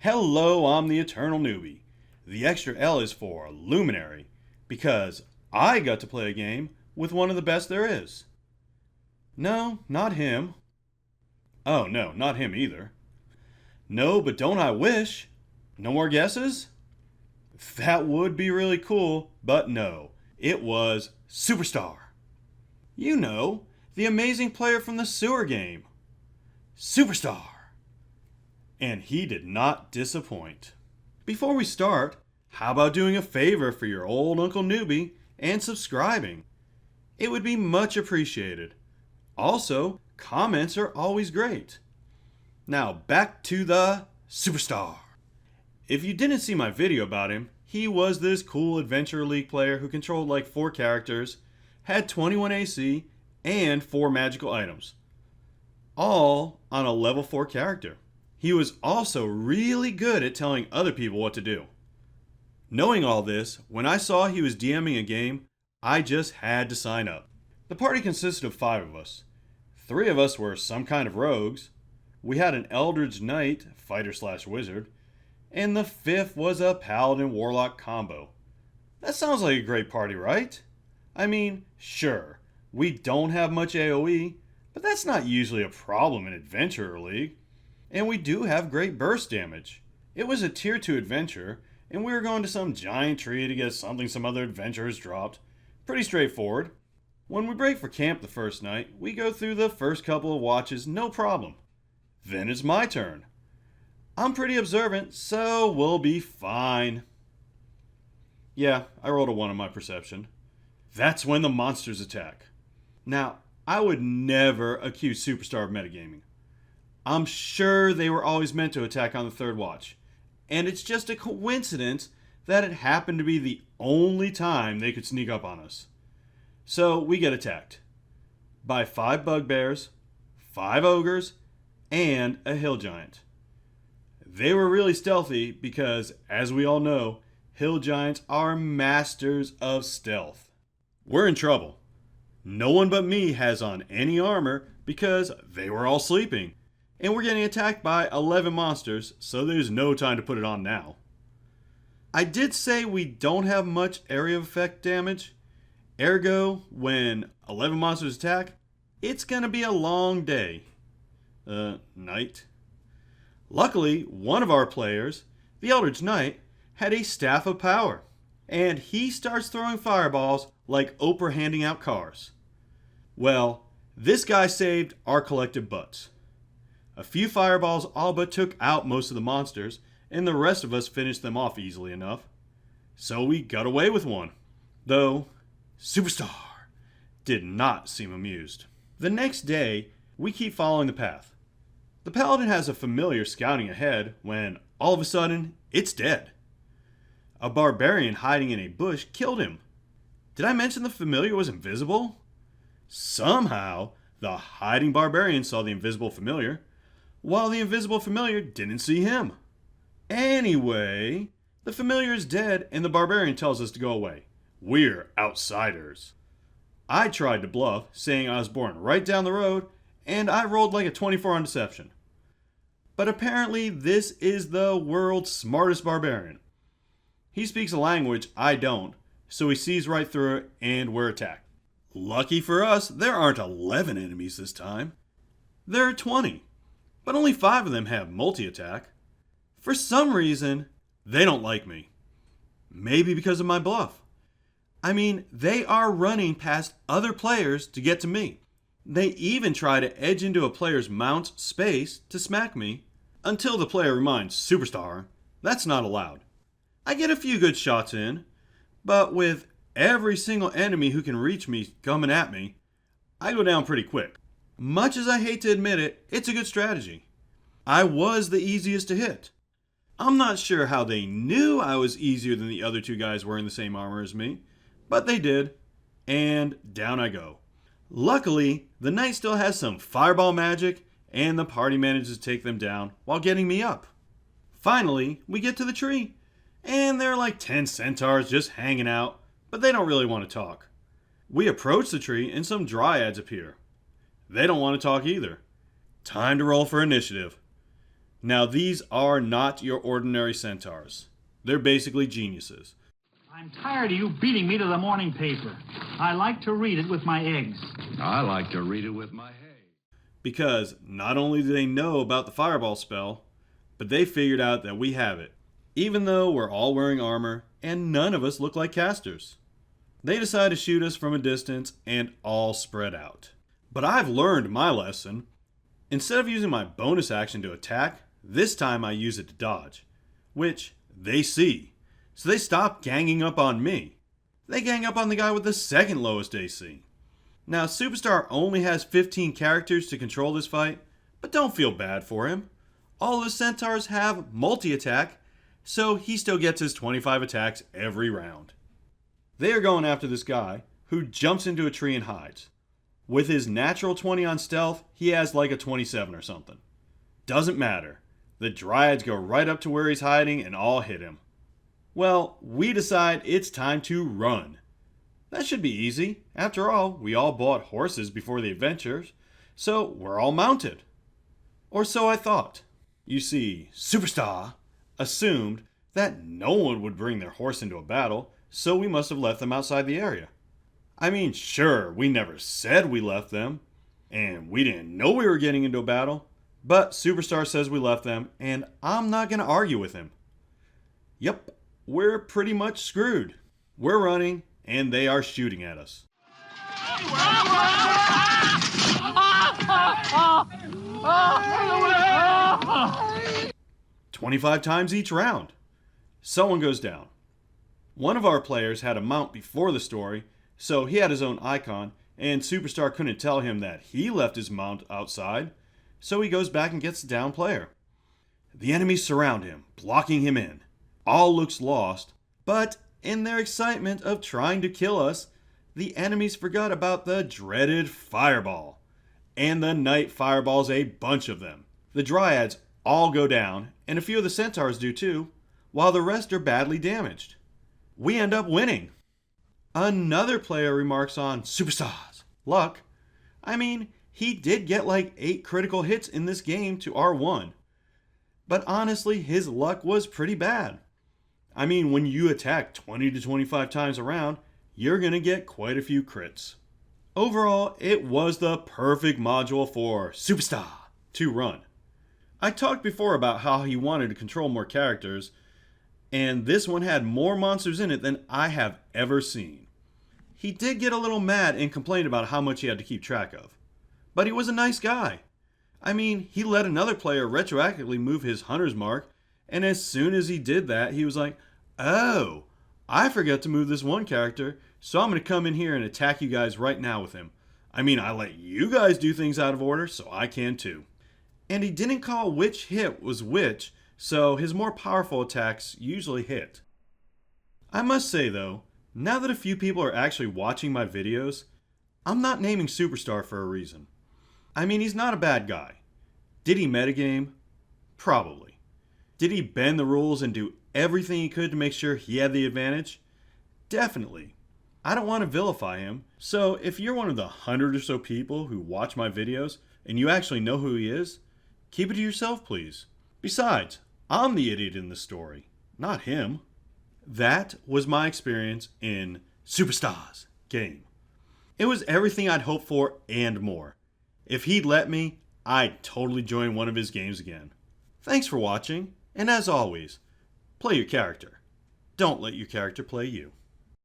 Hello, I'm the Eternal Newbie. The extra L is for Luminary, because I got to play a game with one of the best there is. No, not him. Oh, no, not him either. No, but don't I wish? No more guesses? That would be really cool, but no. It was Superstar. You know, the amazing player from the sewer game. Superstar. And he did not disappoint. Before we start, how about doing a favor for your old Uncle Newbie and subscribing? It would be much appreciated. Also, comments are always great. Now back to the Superstar. If you didn't see my video about him, he was this cool Adventure League player who controlled like 4 characters, had 21 AC, and 4 magical items. All on a level 4 character. He was also really good at telling other people what to do. Knowing all this, when I saw he was DMing a game, I just had to sign up. The party consisted of 5 of us. 3 of us were some kind of rogues. We had an Eldritch Knight, fighter/wizard, and the 5th was a Paladin Warlock combo. That sounds like a great party, right? I mean, sure, we don't have much AoE, but that's not usually a problem in Adventurer League. And we do have great burst damage. It was a tier 2 adventure, and we were going to some giant tree to get something some other adventurers dropped. Pretty straightforward. When we break for camp the first night, we go through the first couple of watches, no problem. Then it's my turn. I'm pretty observant, so we'll be fine. Yeah, I rolled a 1 on my perception. That's when the monsters attack. Now, I would never accuse Superstar of metagaming. I'm sure they were always meant to attack on the 3rd watch, and it's just a coincidence that it happened to be the only time they could sneak up on us. So we get attacked by 5 bugbears, 5 ogres, and a hill giant. They were really stealthy because, as we all know, hill giants are masters of stealth. We're in trouble. No one but me has on any armor because they were all sleeping. And we're getting attacked by 11 monsters, so there's no time to put it on now. I did say we don't have much area of effect damage. Ergo, when 11 monsters attack, it's gonna be a long day. Night. Luckily, one of our players, the Eldritch Knight, had a Staff of Power. And he starts throwing fireballs like Oprah handing out cars. Well, this guy saved our collective butts. A few fireballs all but took out most of the monsters, and the rest of us finished them off easily enough. So we got away with one. Though, Superstar did not seem amused. The next day, we keep following the path. The Paladin has a familiar scouting ahead when, all of a sudden, it's dead. A barbarian hiding in a bush killed him. Did I mention the familiar was invisible? Somehow, the hiding barbarian saw the invisible familiar, while the invisible familiar didn't see him. Anyway, the familiar is dead and the barbarian tells us to go away. We're outsiders. I tried to bluff, saying I was born right down the road, and I rolled like a 24 on deception. But apparently this is the world's smartest barbarian. He speaks a language I don't, so he sees right through it and we're attacked. Lucky for us, there aren't 11 enemies this time. There are 20. But only 5 of them have multi-attack. For some reason, they don't like me. Maybe because of my bluff. I mean, they are running past other players to get to me. They even try to edge into a player's mount's space to smack me, until the player reminds Superstar that's not allowed. I get a few good shots in, but with every single enemy who can reach me coming at me, I go down pretty quick. Much as I hate to admit it, it's a good strategy. I was the easiest to hit. I'm not sure how they knew I was easier than the other 2 guys wearing the same armor as me, but they did, and down I go. Luckily, the knight still has some fireball magic, and the party manages to take them down while getting me up. Finally, we get to the tree, and there are like 10 centaurs just hanging out, but they don't really want to talk. We approach the tree and some dryads appear. They don't want to talk either. Time to roll for initiative. Now these are not your ordinary centaurs. They're basically geniuses. I'm tired of you beating me to the morning paper. I like to read it with my eggs. I like to read it with my hay. Because not only do they know about the fireball spell, but they figured out that we have it, even though we're all wearing armor and none of us look like casters. They decide to shoot us from a distance and all spread out. But I've learned my lesson. Instead of using my bonus action to attack, this time I use it to dodge, which they see. So they stop ganging up on me. They gang up on the guy with the second lowest AC. Now, Superstar only has 15 characters to control this fight, but don't feel bad for him. All of his centaurs have multi-attack, so he still gets his 25 attacks every round. They are going after this guy, who jumps into a tree and hides. With his natural 20 on stealth, he has like a 27 or something. Doesn't matter. The Dryads go right up to where he's hiding and all hit him. Well, we decide it's time to run. That should be easy. After all, we all bought horses before the adventures, so we're all mounted. Or so I thought. You see, Superstar assumed that no one would bring their horse into a battle, so we must have left them outside the area. I mean, sure, we never said we left them, and we didn't know we were getting into a battle, but Superstar says we left them, and I'm not going to argue with him. Yep, we're pretty much screwed. We're running, and they are shooting at us. 25 times each round. Someone goes down. One of our players had a mount before the story, so he had his own icon, and Superstar couldn't tell him that he left his mount outside, so he goes back and gets the down player. The enemies surround him, blocking him in. All looks lost, but in their excitement of trying to kill us, the enemies forgot about the dreaded fireball. And the knight fireballs a bunch of them. The Dryads all go down, and a few of the centaurs do too, while the rest are badly damaged. We end up winning. Another player remarks on Superstar's luck. I mean, he did get like 8 critical hits in this game to R1. But honestly, his luck was pretty bad. I mean, when you attack 20 to 25 times around, you're going to get quite a few crits. Overall, it was the perfect module for Superstar to run. I talked before about how he wanted to control more characters, and this one had more monsters in it than I have ever seen. He did get a little mad and complained about how much he had to keep track of. But he was a nice guy. I mean, he let another player retroactively move his hunter's mark, and as soon as he did that, he was like, "Oh, I forgot to move this one character, so I'm going to come in here and attack you guys right now with him. I mean, I let you guys do things out of order, so I can too." And he didn't call which hit was which, so his more powerful attacks usually hit. I must say though, now that a few people are actually watching my videos, I'm not naming Superstar for a reason. I mean, he's not a bad guy. Did he metagame? Probably. Did he bend the rules and do everything he could to make sure he had the advantage? Definitely. I don't want to vilify him, so if you're one of the 100 or so people who watch my videos and you actually know who he is, keep it to yourself, please. Besides, I'm the idiot in this story, not him. That was my experience in Superstar's game. It was everything I'd hoped for and more. If he'd let me, I'd totally join one of his games again. Thanks for watching, and as always, play your character. Don't let your character play you.